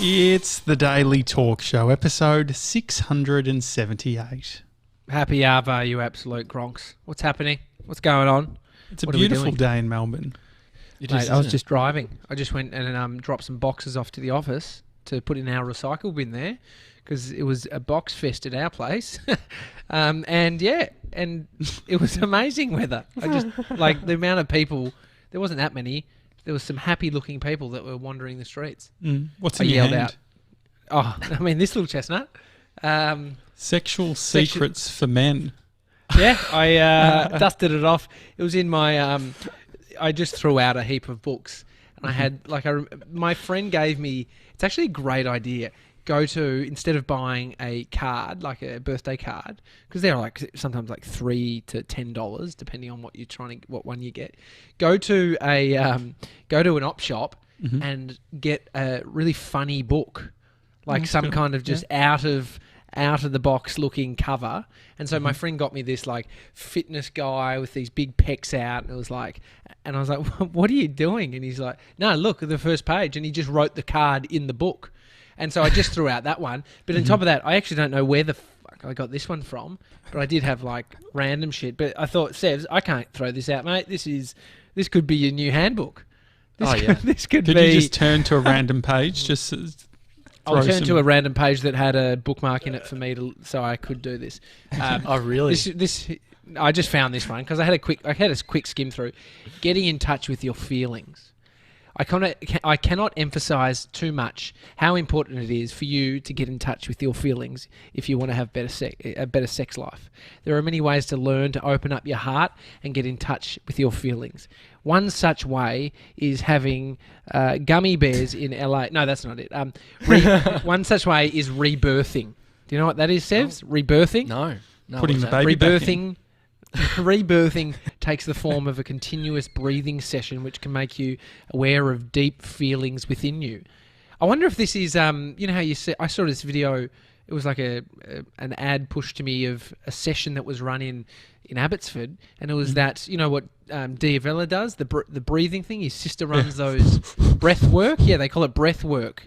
It's the Daily Talk Show, episode 678. Happy Arvo, you absolute gronks. What's happening? What's going on? It's a beautiful day in Melbourne. Mate, I was just driving. I just went and dropped some boxes off to the office to put in our recycle bin there because it was a box fest at our place. And it was amazing weather. I just, like, the amount of people, there wasn't that many. There was some happy-looking people that were wandering the streets. What's in your hand? Oh, I mean, this little chestnut. Sexual secrets for men. Yeah, I dusted it off. It was in my... I just threw out a heap of books. And I had, like, my friend gave me... It's actually a great idea. Go to, instead of buying a card, like a birthday card, because they're like sometimes like $3 to $10, depending on what you're what one you get. Go to an op shop and get a really funny book, like some kind of just out of the box looking cover. And so my friend got me this like fitness guy with these big pecs out, and it was like, and I was like, "What are you doing?" And he's like, "No, look at the first page," and he just wrote the card in the book. And so I just threw out that one. But on top of that, I actually don't know where the fuck I got this one from. But I did have like random shit. But I thought, Sevs, I can't throw this out, mate. This could be your new handbook. This could be. Did you just turn to a random page? I'll turn to a random page that had a bookmark in it for me so I could do this. Oh, really? I just found this one because I had a quick skim through. Getting in touch with your feelings. I cannot emphasize too much how important it is for you to get in touch with your feelings if you want to have a better sex life. There are many ways to learn to open up your heart and get in touch with your feelings. One such way is having gummy bears in LA. No, that's not it. One such way is rebirthing. Do you know what that is, Sevs? Rebirthing? No. Putting the baby back in. Rebirthing takes the form of a continuous breathing session which can make you aware of deep feelings within you. I wonder if this is, you know how you said, I saw this video, it was like an ad pushed to me of a session that was run in Abbotsford, and it was that, you know what Diavella does, the breathing thing, his sister runs those breath work. Yeah, they call it breath work.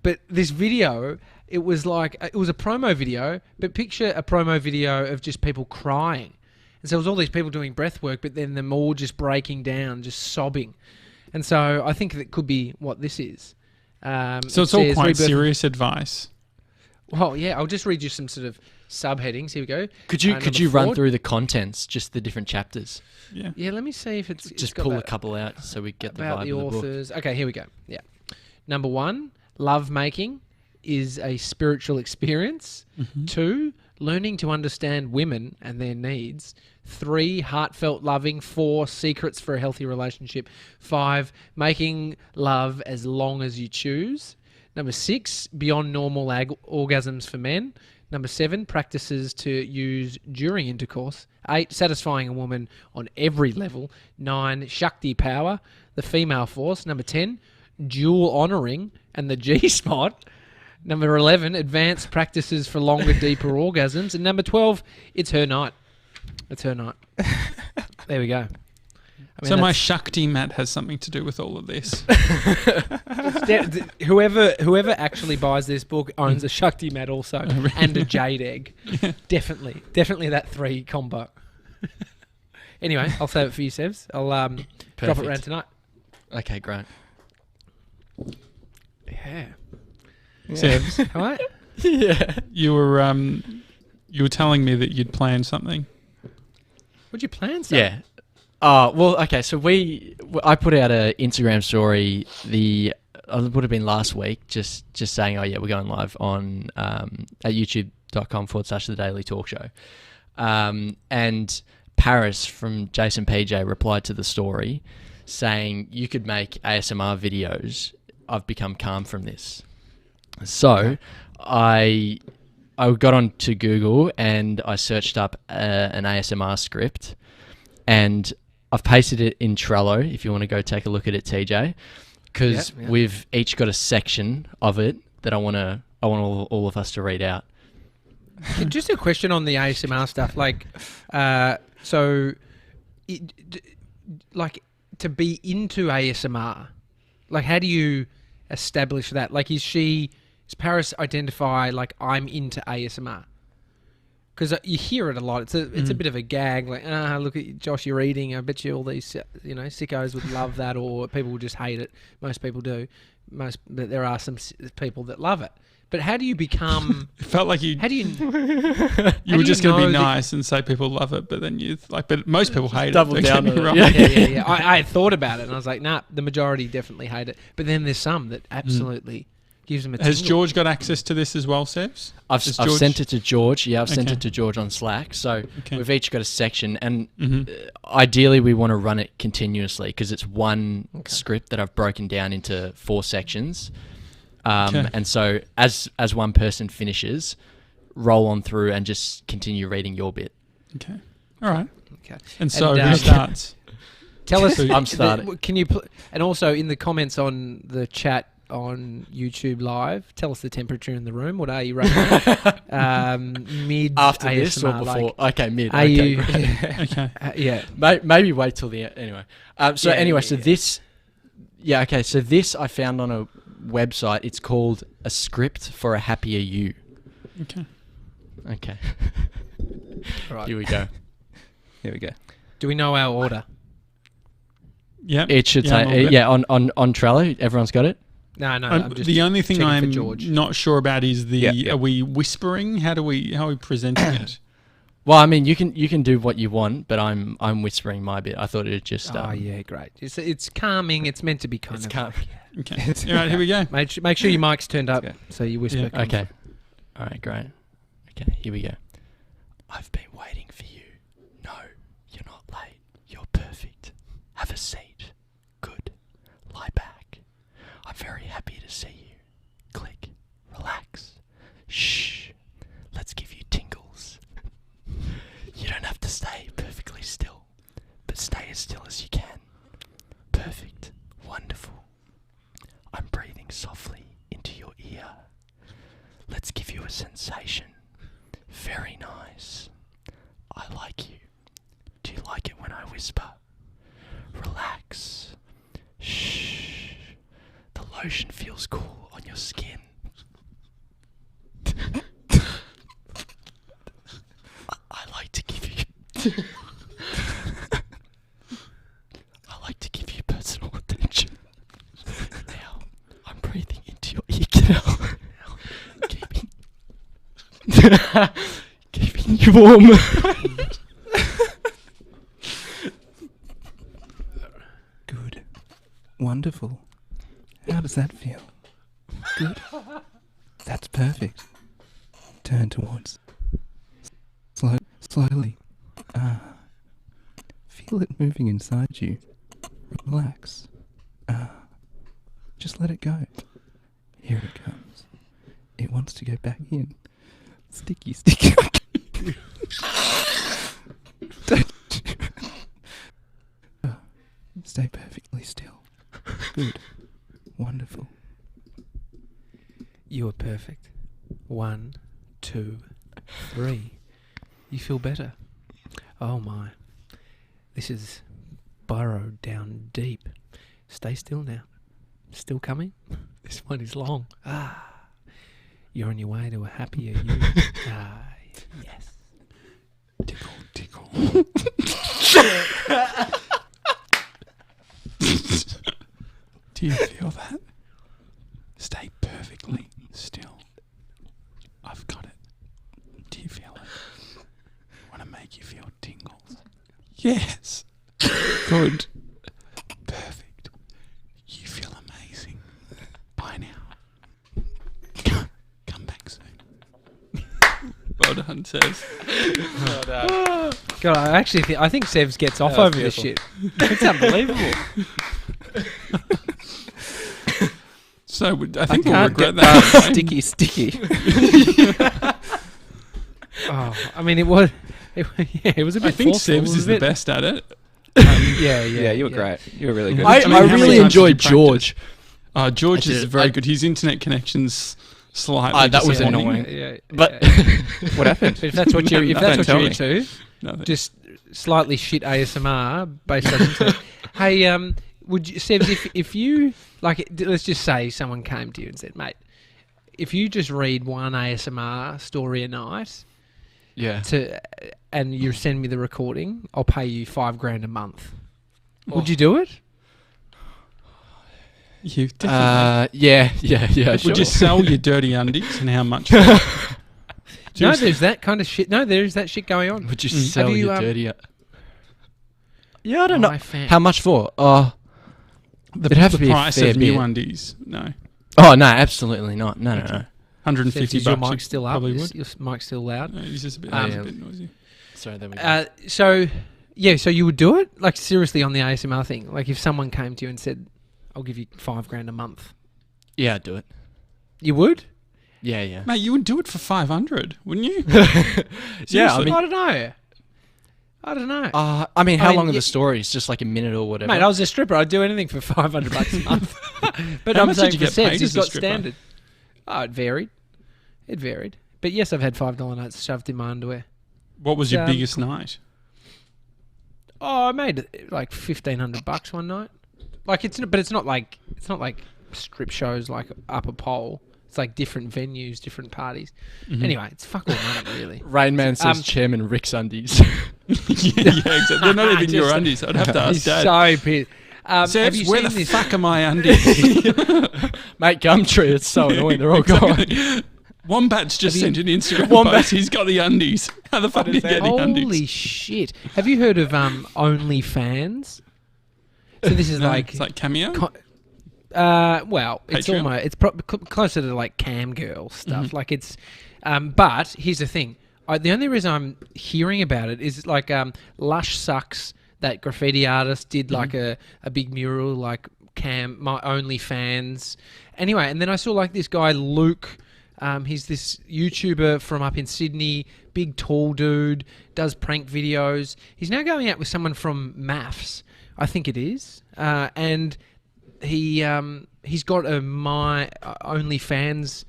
But this video, it was a promo video, but picture a promo video of just people crying. And so it was all these people doing breath work, but then them all just breaking down, just sobbing. And so I think that could be what this is. So it's all quite serious advice. Well, yeah, I'll just read you some sort of subheadings. Here we go. Could you run through the contents, just the different chapters? Yeah. Yeah, let me see if it's... Just pull a couple out so we get the vibe of the authors. Okay, here we go. Yeah. Number 1, love making is a spiritual experience. 2, learning to understand women and their needs. 3, heartfelt loving. 4, secrets for a healthy relationship. 5, making love as long as you choose. Number 6, beyond normal orgasms for men. Number 7, practices to use during intercourse. 8, satisfying a woman on every level. 9, Shakti power, the female force. Number 10, dual honouring and the G-spot. Number 11, advanced practices for longer, deeper orgasms. And number 12, it's her night. It's her night. There we go. So my Shakti mat has something to do with all of this. Whoever actually buys this book owns a Shakti mat also and a jade egg. Yeah. Definitely that 3 combo. Anyway, I'll save it for you, Sevs. I'll drop it around tonight. Okay, great. Yeah. Sevs, all right? Yeah. You were telling me that you'd planned something. Would you plan something? Yeah. Well, okay. So I put out an Instagram story. It would have been last week, just saying, oh yeah, we're going live on at youtube.com/The Daily Talk Show. And Paris from Jason PJ replied to the story saying, you could make ASMR videos. I've become calm from this. So I got onto Google and I searched up an ASMR script, and I've pasted it in Trello if you want to go take a look at it, TJ, because we've each got a section of it that I want all of us to read out. Just a question on the ASMR stuff, like, like to be into ASMR, like how do you establish that? Like, does Paris identify like I'm into ASMR? Because you hear it a lot. It's a bit of a gag. Like, look at Josh, you're eating. I bet you all these sickos would love that, or people would just hate it. Most people do. But there are some people that love it. But how do you become? It felt like you. How do you? You were just going to be nice and say people love it, but then but most people hate double it. down on it. Right. Yeah. I thought about it and I was like, nah, the majority definitely hate it. But then there's some that absolutely gives them a tingle. Has George got access to this as well, Sebs? I've sent it to George. Yeah, I've sent it to George on Slack. So we've each got a section, and ideally we want to run it continuously because it's one script that I've broken down into 4 sections. And so as one person finishes, roll on through and just continue reading your bit. Okay. All right. Okay. And so who starts? Tell us. I'm starting. Can you and also in the comments on the chat on YouTube Live, tell us the temperature in the room. What are you right now? Mid after ASMR, this or before? Okay, mid. Are okay, you? great. Okay. Yeah. Maybe wait till the end. Anyway. This. Yeah. Okay. So this I found on a website. It's called A Script for a Happier You. Okay. Right. Here we go. Do we know our order? Yeah. It should say on Trello. Everyone's got it. No. I'm just the only thing I'm George. not sure about is are we whispering? How are we presenting it? Well, I mean, you can do what you want, but I'm whispering my bit. I thought it'd just. Yeah, great. It's calming. It's meant to be kind of. Calm. Okay. All right, here we go. Make sure your mic's turned up so you whisper. Yeah. Okay. All right, great. Okay, here we go. I've been waiting for you. No, you're not late. You're perfect. Have a seat. Good. Lie back. I'm very happy to see you. Click. Relax. Shh. Let's give you tingles. You don't have to stay perfectly still, but stay as still as you can. Perfect. Wonderful. I'm breathing softly into your ear. Let's give you a sensation. Very nice. I like you. Do you like it when I whisper? Relax. Shh. The lotion feels cool on your skin. I like to give you... I like to give you personal attention. Now, I'm breathing into your ear canal. Keeping you warm. Good. Wonderful. How does that feel? Good. That's perfect. Turn towards. Slowly. Feel it moving inside you. Relax. Just let it go. Here it comes. It wants to go back in. Sticky. Stay perfectly still. Good. Wonderful. You are perfect. 1, 2, 3. You feel better. Oh my. This is burrowed down deep. Stay still now. Still coming? This one is long. You're on your way to a happier you. Yes. Tickle. Do you feel that? Stay perfectly still. I've got it. Do you feel it? I want to make you feel tingles. Yes. Good. Perfect. You feel amazing. Bye now. Come back soon. Well done, Sevs. Well done. God, I think Sevs gets off over this shit. It's unbelievable. So I think we'll regret that. Sticky. I mean, it was a bit. I think forceful, Sevs is the best at it. Yeah, you were great. You were really good. I how many really times enjoyed did you practice? George. George is very good. His internet connection's slightly That was disappointing. annoying. But What happened? If that's what you're tell me. into, Nothing. just slightly shit ASMR based on internet. Hey, Would you, Sebs, if you like, let's just say someone came to you and said, "Mate, if you just read one ASMR story a night, Yeah. and you send me the recording, I'll pay you $5,000 a month." Would you do it? You definitely. Yeah. Would you sell your dirty undies and how much? No, there's that kind of shit. No, there's that shit going on. Would you sell your dirty? Yeah, I don't know. Fan. How much for? The it'd have to be price a fair of new bit. undies. No. Oh no, absolutely not. No. 150 Is your bucks. mic still up? Probably Is would. your mic still loud? No, he's just a bit, Yeah. a bit noisy. Sorry, there we go. So you would do it? Like, seriously, on the ASMR thing? Like, if someone came to you and said, "I'll give you $5,000 a month," Yeah, I'd do it. you would? Yeah. Mate, you would do it for 500, wouldn't you? Yeah, I mean, I don't know. I mean, how I mean, long are the stories? Just like a minute or whatever. Mate, I was a stripper. I'd do anything for $500 a month. But How I'm much saying did you for get Sebs, paid he's as a got stripper? standard. Oh, it varied. But yes, I've had $5 notes shoved in my underwear. What was your biggest night? Oh, I made like $1,500 one night. Like, it's not like strip shows like up a pole. It's like different venues, different parties. Mm-hmm. Anyway, it's fuck all money, really. Rain Man says Chairman Rick's undies. yeah, exactly. They're not even your undies. I'd have to ask He's Dad. so pissed. Have Sebs, you where seen the this? fuck are my undies? Mate, Gumtree, it's so annoying. They're all gone. Wombat's just Have you- sent an Instagram Wombat. post. He's got the undies. How the fuck did he get the undies? Holy shit! Have you heard of OnlyFans? So this is No, like, it's like Cameo? well, it's Patreon? almost closer to like cam girl stuff. Mhm. Like it's, but here's the thing: the only reason I'm hearing about it is like Lush Sucks, that graffiti artist, did like a big mural like my OnlyFans. Anyway, and then I saw like this guy Luke. He's this YouTuber from up in Sydney, big tall dude, does prank videos. He's now going out with someone from MAFS, I think it is, and he's got a my OnlyFans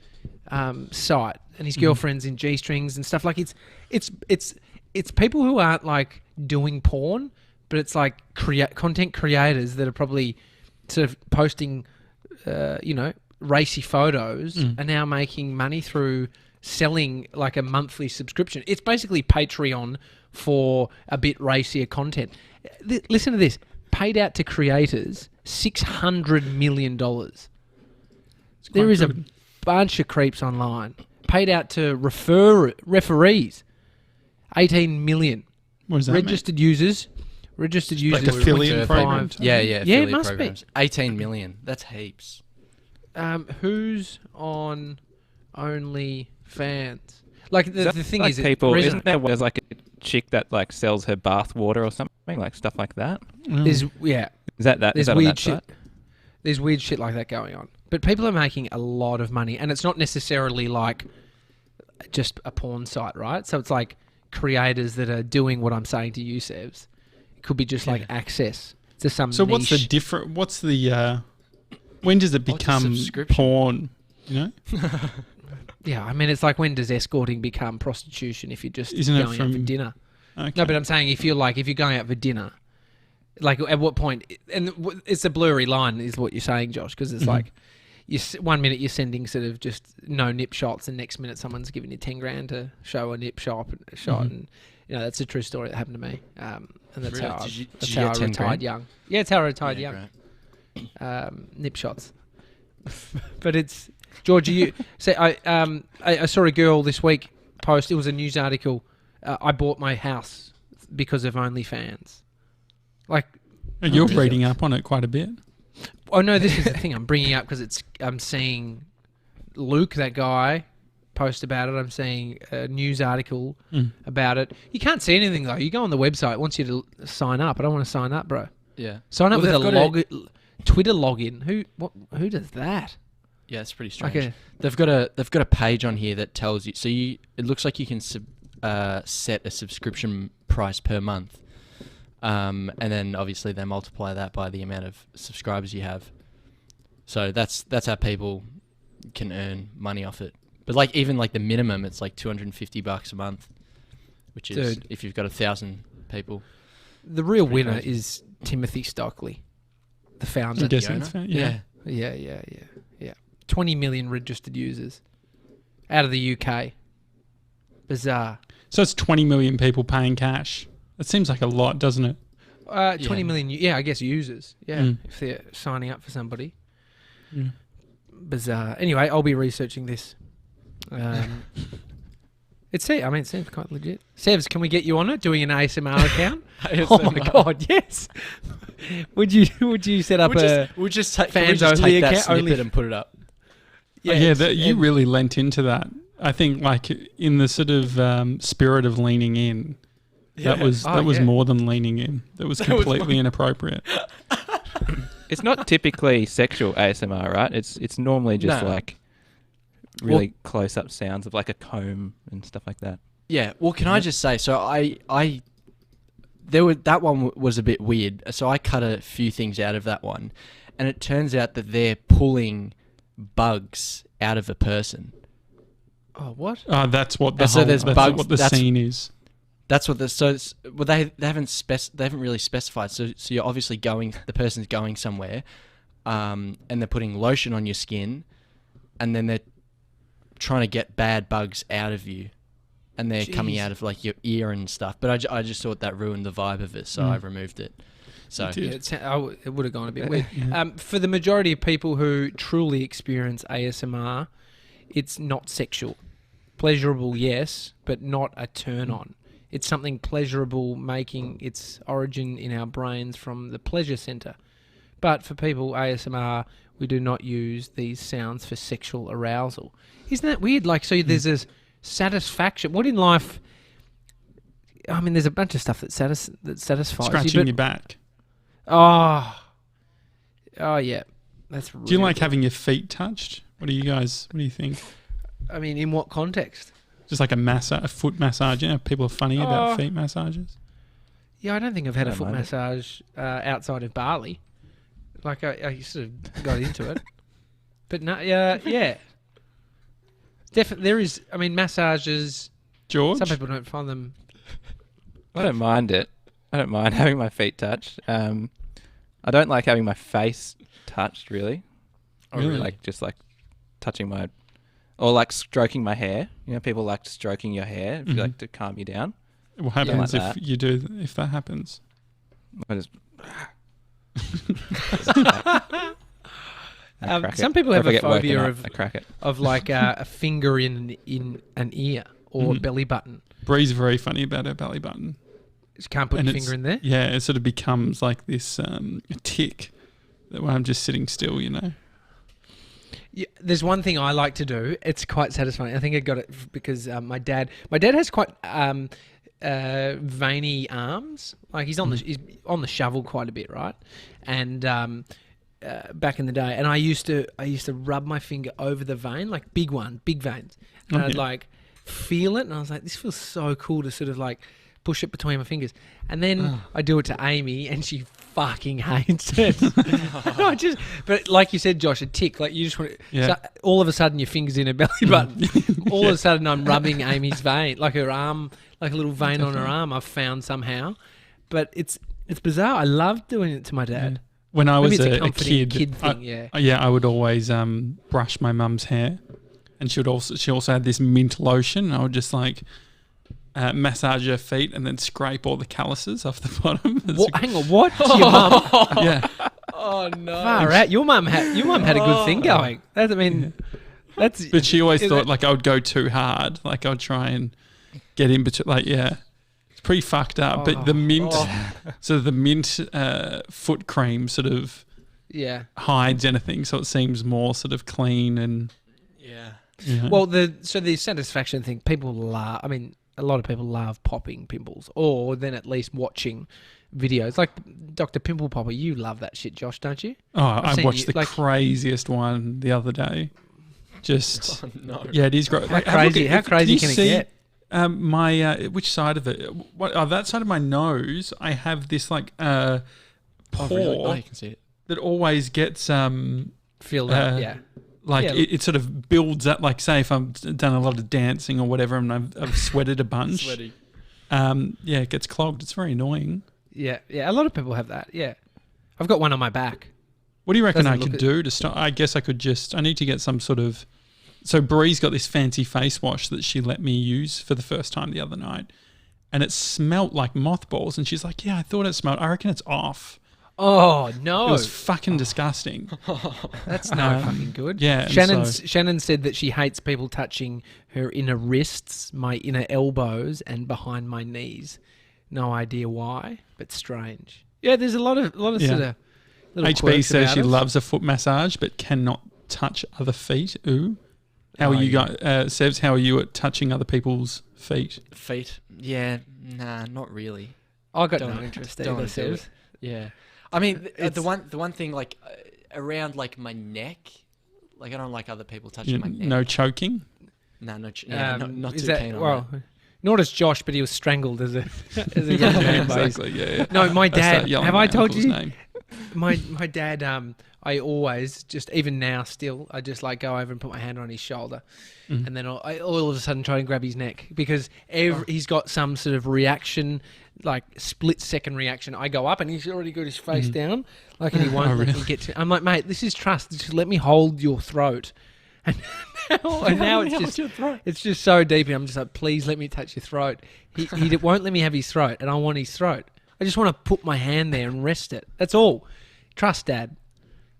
site, and his girlfriend's in G-strings and stuff. Like it's people who aren't like doing porn, but it's like content creators that are probably sort of posting, racy photos are now making money through selling like a monthly subscription. It's basically Patreon for a bit racier content. Listen to this. Paid out to creators $600 million. There is a bunch of creeps online. Paid out to referees $18 million. What does that Registered users. Like affiliate programs? Yeah, it affiliate must programs. 18 million. That's heaps. Who's on OnlyFans? Like the thing like is, people, isn't there's like a chick that like sells her bath water or something, like stuff like that? there's Is that there's on weird that shit. site? There's weird shit like that going on. But people are making a lot of money, and it's not necessarily like just a porn site, right? So it's like creators that are doing what I'm saying to you, Sebs. It could be just like access to some. So niche. what's the different? What's the? When does it What's a become subscription? porn? You know, Yeah, I mean, it's like, when does escorting become prostitution if you're just Isn't it going out for from- dinner? okay. No, but I'm saying if you're going out for dinner, like at what point? And it's a blurry line, is what you're saying, Josh, because it's like, 1 minute you're sending sort of just no nip shots, and next minute someone's giving you $10,000 to show a nip shot, and that's a true story that happened to me. And that's Really? how Did you that's get how I 10 retired grand? young. Yeah, it's how I retired young. Great. Nip shots. But it's George. You say I saw a girl this week post. It was a news article. I bought my house because of OnlyFans. Like, You're reading up on it quite a bit. oh no, this is the thing I'm bringing up because I'm seeing Luke, that guy, post about it. I'm seeing a news article about it. You can't see anything though. You go on the website. It wants you to sign up. I don't want to sign up, bro. Yeah. Sign up Well, with a Twitter login. Who does that? Yeah, it's pretty strange. Okay. They've got a page on here that tells you. So it looks like you can set a subscription price per month, and then obviously they multiply that by the amount of subscribers you have. So that's how people can earn money off it. But like even like the minimum, it's like $250 a month, which is Dude. if you've got 1,000 people. The real Pretty winner crazy. is Timothy Stockley. the founder. I'm The guessing owner. it's fair. Yeah. Yeah. 20 million registered users out of the UK. Bizarre. So it's 20 million people paying cash. It seems like a lot, doesn't it? 20 million, I guess users. Yeah, if they're signing up for somebody. Yeah. Bizarre. Anyway, I'll be researching this. It seems quite legit. Sevs, can we get you on it doing an ASMR account? Oh my god, yes. Would you set up We'll just take fans that only account? snippet and put it up. You really lent into that. I think, like, in the sort of spirit of leaning in, that was more than leaning in. That was completely inappropriate. It's not typically sexual ASMR, right? It's normally just like really close up sounds of like a comb and stuff like that. Yeah. Well, can I just say? So that one was a bit weird. So I cut a few things out of that one, and it turns out that they're pulling bugs out of a person. Oh, what? That's what the what the scene is. That's what they haven't really specified. So you're obviously the person's going somewhere, and they're putting lotion on your skin, and then they're trying to get bad bugs out of you, and they're coming out of like your ear and stuff. But I just thought that ruined the vibe of it, so I removed it. So it would have gone a bit weird. For the majority of people who truly experience ASMR, it's not sexual. Pleasurable, yes, but not a turn on. It's something pleasurable, making its origin in our brains from the pleasure center. But for people, ASMR, we do not use these sounds for sexual arousal. Isn't that weird? Like, so there's this satisfaction. What in life? I mean, there's a bunch of stuff that satisfies Scratching you. your back. Oh yeah, that's. Do you like having your feet touched? What do you think? I mean, in what context? Just like a foot massage. You know, people are funny about feet massages. Yeah, I don't think I've had a foot massage outside of Bali. Like, I sort of got into it. But no, yeah. Definitely, there is, I mean, massages. George? Some people don't find them. I don't mind it. I don't mind having my feet touched. I don't like having my face touched, really. Oh, really? Like, just like touching my... Or like stroking my hair. You know, people like stroking your hair if you like to calm you down. What happens like if that happens? I just... Some people have a phobia of like a finger in an ear or a belly button. Bree's very funny about her belly button. Just can't put your finger in there? Yeah, it sort of becomes like this tick that when I'm just sitting still, you know. Yeah, there's one thing I like to do. It's quite satisfying. I think I got it because my dad has quite veiny arms. Like he's on the shovel quite a bit, right? And back in the day, and I used to rub my finger over the vein, like big veins, and I'd like feel it, and I was like, this feels so cool to sort of like push it between my fingers, and then I do it to Amy, and she fucking hates it. But like you said, Josh, a tick. Like you just want to, so all of a sudden your finger's in her belly button. All of a sudden I'm rubbing Amy's vein, like her arm, like a little vein on her arm I've found somehow. But it's bizarre. I love doing it to my dad. When I was a kid thing, I would always brush my mum's hair, and she also had this mint lotion. I would just like massage her feet and then scrape all the calluses off the bottom. Hang on, what? To your mum? Yeah. Oh no! Far out. Your mum had a good thing going. That's. But she always thought like I would go too hard. Like I would try and get in between. Like it's pretty fucked up. But the mint, foot cream sort of hides anything, so it seems more sort of clean and Well, the satisfaction thing, people love. I mean, a lot of people love popping pimples, or then at least watching videos like Dr. Pimple Popper. You love that shit, Josh, don't you? Oh, I watched the craziest one the other day. Just yeah, it is great. How crazy can it get? My which side of it? That side of my nose. I have this like pore. Oh, you can see it. That always gets Feel that, it sort of builds up. Like say if I've done a lot of dancing or whatever, and I've sweated a bunch. Sweaty. It gets clogged. It's very annoying. Yeah. A lot of people have that. Yeah, I've got one on my back. What do you reckon Doesn't I look could it- do to stop? I guess I could I need to get some sort of. So Bree's got this fancy face wash that she let me use for the first time the other night, and it smelt like mothballs. And she's like, "Yeah, I thought it smelled. I reckon it's off." Oh no, It was fucking disgusting. that's no fucking good. Yeah, and Shannon said that she hates people touching her inner wrists, my inner elbows, and behind my knees. No idea why, but strange. Yeah, there's a lot of Yeah. sort of. little HB quirks says about she us. loves a foot massage but cannot touch other feet. Ooh. How are you guys, Sevs, how are you at touching other people's feet? Feet. Yeah. Nah, not really. I got Don't- no interest don't either. wanna do Says. it. Yeah. I mean, It's- the one thing like around like my neck, like I don't like other people touching my neck. No choking? No, not is too that, keen on well, that. nor does Josh, but he was strangled as a young man. by his- Exactly, yeah. No, my That's that dad. yelling Have I my told uncle's you? name. My dad. I always just even now still I just like go over and put my hand on his shoulder, and then I all of a sudden try and grab his neck because he's got some sort of reaction, like split second reaction. I go up and he's already got his face down, like and he won't let me get to. I'm like, mate, this is trust. Just let me hold your throat. And now it's just so deep. And I'm just like, please let me touch your throat. He won't let me have his throat, and I want his throat. I just want to put my hand there and rest it. That's all. Trust, Dad.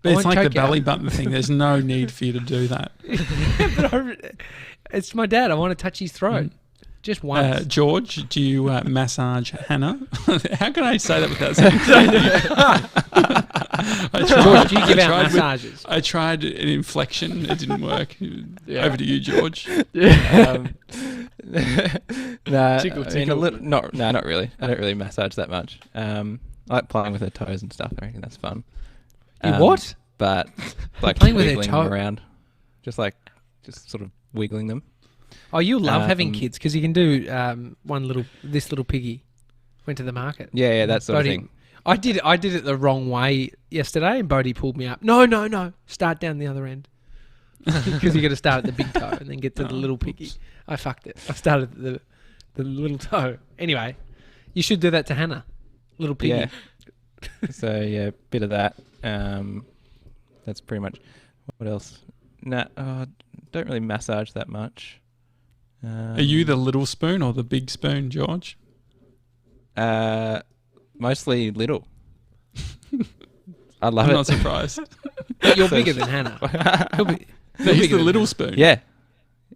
But I it's won't like the choke you. belly button thing. There's no need for you to do that. It's my dad. I want to touch his throat. Just once. George, do you massage Hannah? How can I say that without saying George, do you give out massages? I tried an inflection. It didn't work. Over to you, George. Nah, Tickle, I mean, tickle. not really. I don't really massage that much. I like playing with her toes and stuff. I reckon that's fun. You what? But like Playing with her wiggling toe? them around, just sort of wiggling them. Oh, you love having Um, kids because you can do this little piggy went to the market. Yeah, that sort of Bodhi- thing. I did it the wrong way yesterday, and Bodhi pulled me up. No. Start down the other end because you got to start at the big toe and then get to the little piggy. I fucked it. I started at the little toe. Anyway, you should do that to Hannah, little piggy. Yeah. So yeah, bit of that. That's pretty much. What else? Nah, don't really massage that much. Are you the little spoon or the big spoon, George? Mostly little. I love I'm it. not surprised. But you're bigger than Hannah. He'll be He's bigger the than little Hannah. spoon. Yeah.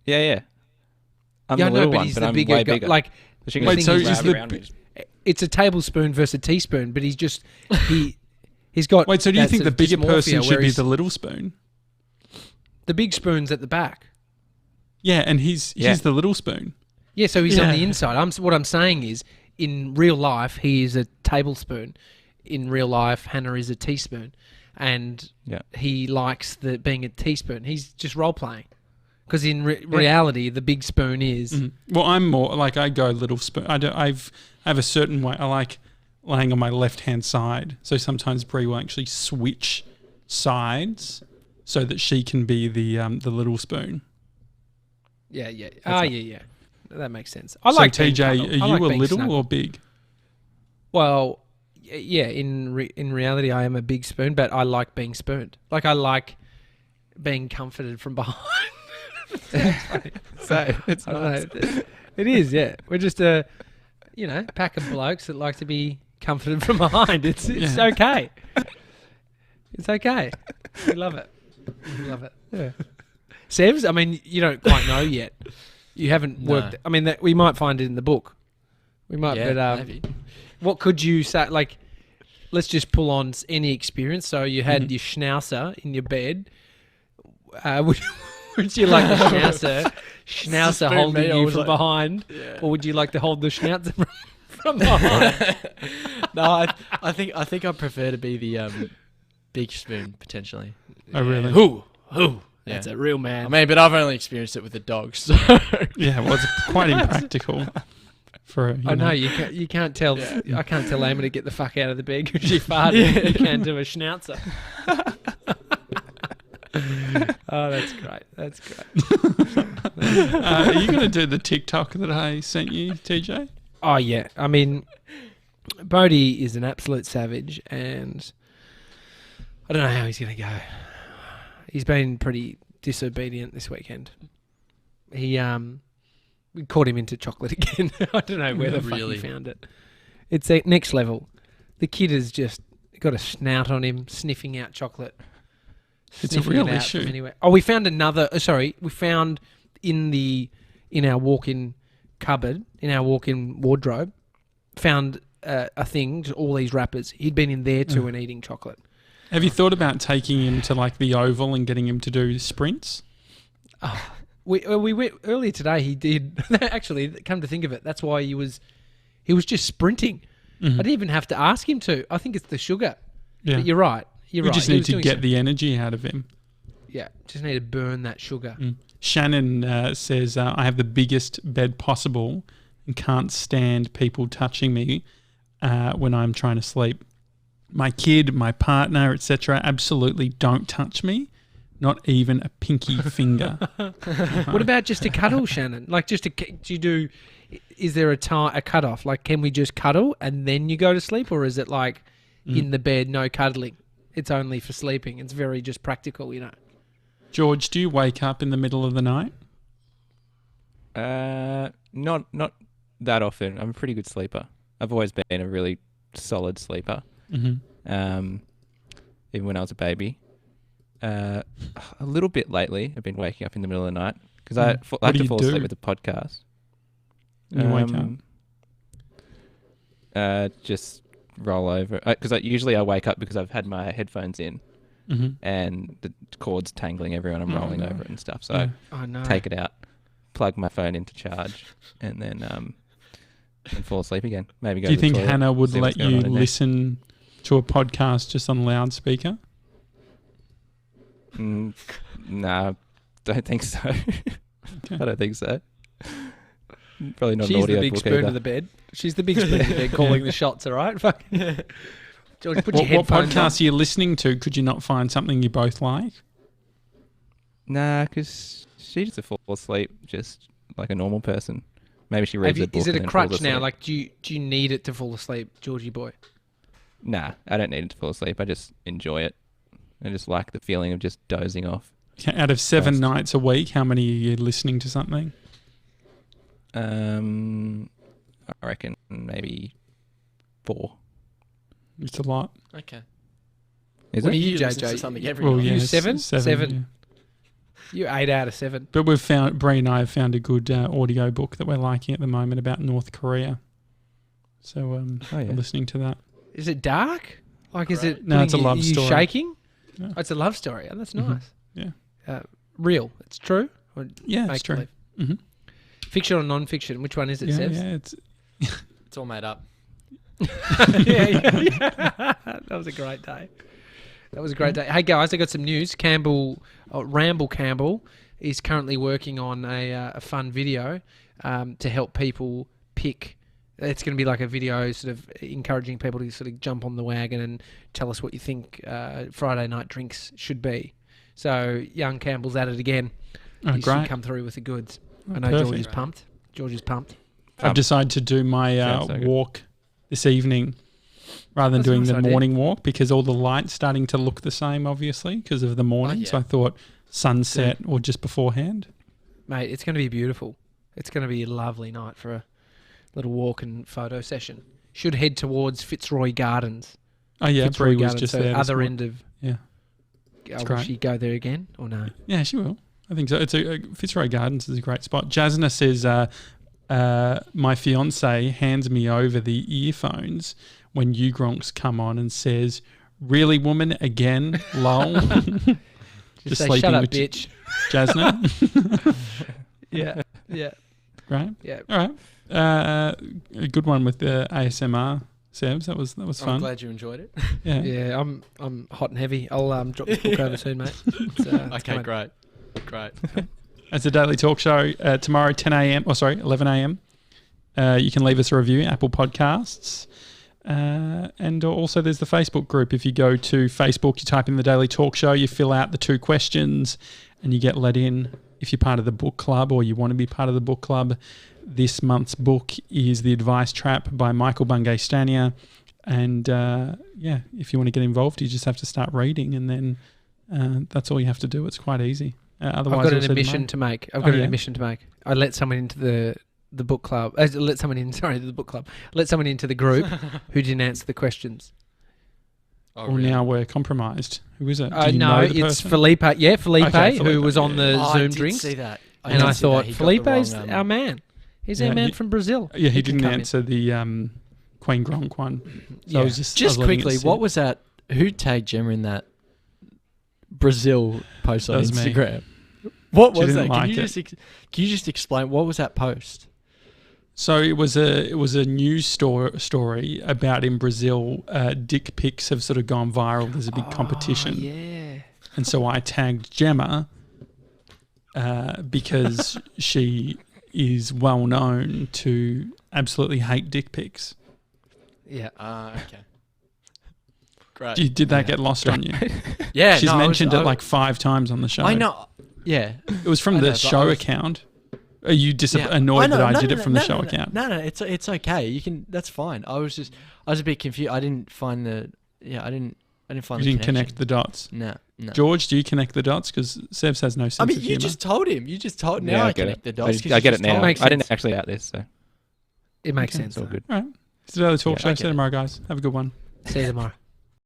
I'm Yeah, the no, little but one, he's but the I'm bigger way guy. bigger. Like So she the can thing so is, is grab the around me. it's a tablespoon versus a teaspoon, but he's got. Wait, so do you that think sort the of bigger dysmorphia person where should be he's- the little spoon? The big spoon's at the back. Yeah, and he's the little spoon. Yeah, so he's on Yeah. the inside. What I'm saying is, in real life, he is a tablespoon. In real life, Hannah is a teaspoon, and Yeah. he likes being a teaspoon. He's just role playing, because in reality, the big spoon is. Mhm. Well, I'm more like I go little spoon. I have a certain way. I like laying on my left hand side. So sometimes Brie will actually switch sides so that she can be the little spoon. Yeah. Yeah. That's Yeah. That makes sense. I So like being TJ, cuddled. are I you like a being little snuggled. or big? Well, yeah. In reality, I am a big spoon, but I like being spooned. Like I like being comforted from behind. So it's I don't know. It is, yeah. We're just a pack of blokes that like to be comforted from behind. It's Yeah. okay. It's okay. We love it. We love it. Yeah. Sevs, I mean, you don't quite know yet. You haven't No. worked. I mean, we might find it in the book. We might, Yeah, but maybe. what could you say? Like, let's just pull on any experience. So you had your schnauzer in your bed. Would you like the schnauzer Spoon holding me, I you was from like- behind, or would you like to hold the schnauzer from behind? No, I think I prefer to be the big spoon potentially. Oh, really? Who? Yeah. That's a real man. I mean, but I've only experienced it with the dogs. So. Yeah, well, it's quite impractical for I know you can't tell. I can't tell Amy to get the fuck out of the bed because she farted. You can't do a schnauzer. Oh, that's great. That's great. Are you going to do the TikTok that I sent you, TJ? Oh yeah. I mean, Bodhi is an absolute savage, and I don't know how he's going to go. He's been pretty disobedient this weekend. We caught him into chocolate again. I don't know where the fuck he found it. It's next level. The kid has just got a snout on him, sniffing out chocolate. It's a real issue. Anyway. Oh, we found another. We found in our walk-in cupboard, in our walk-in wardrobe, found a thing. Just all these wrappers. He'd been in there too and eating chocolate. Have you thought about taking him to like the Oval and getting him to do sprints? We went earlier today. He did actually. Come to think of it, that's why he was just sprinting. I didn't even have to ask him to. I think it's the sugar. Yeah. But you're right. We just need to get the energy out of him. Yeah, just need to burn that sugar. Shannon says, I have the biggest bed possible and can't stand people touching me when I'm trying to sleep. My kid, my partner, etc. absolutely don't touch me. Not even a pinky finger. What about just a cuddle, Shannon? Like do you do... Is there a cutoff? Like, can we just cuddle and then you go to sleep? Or is it like in the bed, no cuddling? It's only for sleeping. It's very just practical, you know. George, do you wake up in the middle of the night? Not that often. I'm a pretty good sleeper. I've always been a really solid sleeper. Even when I was a baby. A little bit lately, I've been waking up in the middle of the night because I like to fall asleep with the podcast. You wake up? Just roll over. Because usually I wake up because I've had my headphones in and the cord's tangling everywhere and I'm rolling over it and stuff. So I take it out, plug my phone into charge and then and fall asleep again. Maybe go. Do you to the think toilet, Hannah would let you listen to a podcast just on loudspeaker? No, don't think so. Okay. I don't think so. Probably not. She's the big spoon of the bed. She's the big spoon of the bed, calling the shots. All right, fucking. George, put your headphones What podcast are you listening to? Could you not find something you both like? Nah, because she just fall asleep just like a normal person. Maybe she reads a book. Is it a crutch now? Like, do you need it to fall asleep, Georgie boy? Nah, I don't need it to fall asleep. I just enjoy it. I just like the feeling of just dozing off. Out of 7 nights a week, how many are you listening to something? I reckon maybe 4. It's a lot. Okay. Is what it? are you, listen to JJ? something every night. You 7? 7. Yeah. You 8 out of 7. But Bree and I have found a good audio book that we're liking at the moment about North Korea. So we're listening to that. Is it dark? Like, is it? No, it's a love story. You shaking? Yeah. Oh, it's a love story. Oh, that's nice. Yeah. Real. It's true? Or yeah, it's true. Fiction or non-fiction? Which one is it, Sebs? Yeah, it's all made up. yeah. That was a great day. Hey, guys, I got some news. Ramble Campbell is currently working on a fun video to help people pick. It's going to be like a video sort of encouraging people to sort of jump on the wagon and tell us what you think Friday night drinks should be. So young Campbell's at it again. He should come through with the goods. I know George is pumped. I've decided to do my walk this evening rather than doing the morning walk because all the light's starting to look the same, obviously, because of the morning. So I thought sunset or just beforehand. Mate, it's going to be beautiful. It's going to be a lovely night for a little walk and photo session. Should head towards Fitzroy Gardens. Oh yeah, Bree was just there. Other end of. Yeah. Will she go there again or no? Yeah, she will. I think so. It's Fitzroy Gardens is a great spot. Jasna says, my fiance hands me over the earphones when you Gronks come on and says, "Really, woman, again, lol." Just say, "Shut up, bitch." Jasna. Yeah. Great. Yeah. All right. A good one with the ASMR, Sebs. That was fun. I'm glad you enjoyed it. Yeah. Yeah. I'm hot and heavy. I'll drop this book over soon, mate. Okay, great. It's the Daily Talk Show tomorrow, 11 a.m. You can leave us a review, Apple Podcasts. And also there's the Facebook group. If you go to Facebook, you type in the Daily Talk Show, you fill out the 2 questions and you get let in. If you're part of the book club or you want to be part of the book club, this month's book is The Advice Trap by Michael Bungay Stanier. And if you want to get involved, you just have to start reading, and then that's all you have to do. It's quite easy. Otherwise, I've got an admission to make. I've got an admission to make. I let someone into the book club. Let someone into the group who didn't answer the questions. Oh, Well, now we're compromised. Who is it? Do you No, know the it's person? Felipe. Yeah, Felipe, Okay, who was on yeah. the Zoom drinks. See that. And I did see that. thought, He got the Felipe's wrong, our man. He's Yeah, our man he- from Brazil. Yeah, he can didn't come in. answer the Queen Gronk one. So I Yeah. was just Just letting it quickly, sit. what was that? Who tagged Gemma in that Brazil post on That was me. Instagram? What She was didn't that? like Can you just explain what was that post? So it was a news story about in Brazil, dick pics have sort of gone viral. There's a big competition, Yeah. and so I tagged Gemma because she is well known to absolutely hate dick pics. Yeah. Okay. Great. Did that get lost on you? Yeah, She's mentioned it like 5 times on the show. I know. Yeah. It was from I the know, but show I was- account. Are you annoyed that I did it from the show account? No, it's okay. You can. That's fine. I was a bit confused. I didn't find the. Yeah, I didn't find. You the didn't connect the dots. No. George, do you connect the dots? Because Sebs has no sense I mean, of you humour. just told him. You just told. Now Yeah, I get connect it. the dots. 'cause I you get just it now. told Makes I didn't sense. actually out this, so. It makes Okay. sense. It's all good. All right. It's the Daily Talk Yeah, Show. I See get you it. tomorrow, guys. Have a good one. See you tomorrow.